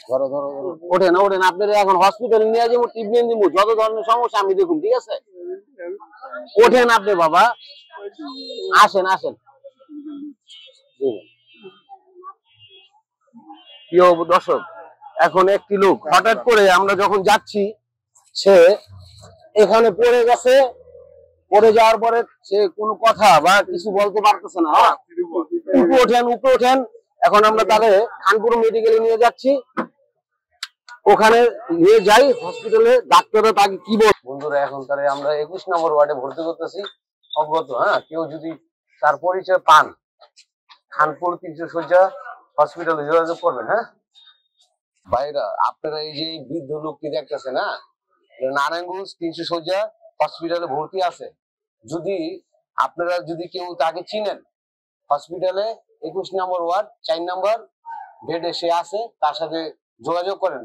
ধরো ধরো ধরো, ওঠেন ওঠেন, আপনারা এখন হসপিটালে নিয়ে যাবো, ট্রিটমেন্ট দিব, যত ধরনের সমস্যা আমি দেখুন, ঠিক আছে? ওঠেন আপনি বাবা, আসেন আসেন। প্রিয় দর্শক, এখন একটি লোক হঠাৎ করে আমরা যখন যাচ্ছি, সে এখানে পড়ে গেছে। পড়ে যাওয়ার পরে সে কোনো কথা বা কিছু বলতে পারতেছে না। উপরে ওঠেন উপরে ওঠেন। এখন আমরা তাহলে খানপুর মেডিকেলে নিয়ে যাচ্ছি, ওখানে নিয়ে যাই হসপিটালে, ডাক্তাররা তাকে কি বল। বন্ধুরা, এখন তাহলে আমরা 21 নম্বর ওয়ার্ডে ভর্তি করতেছি। অবগত, হ্যাঁ, কেউ যদি তার পরিচয় পান, খানপুর 300 শয্যা হসপিটালে যোগাযোগ করবেন। হ্যাঁ ভাইরা, আপনারা এই যে বৃদ্ধ লোকটি দেখতেছেন, হ্যাঁ, নারায়ণগঞ্জ 300 শয্যা হসপিটালে ভর্তি আছে। যদি আপনারা যদি কেউ তাকে চিনেন, হসপিটালে 21 নম্বর ওয়ার্ড 4 নম্বর বেডে সে আছে, তার সাথে যোগাযোগ করেন।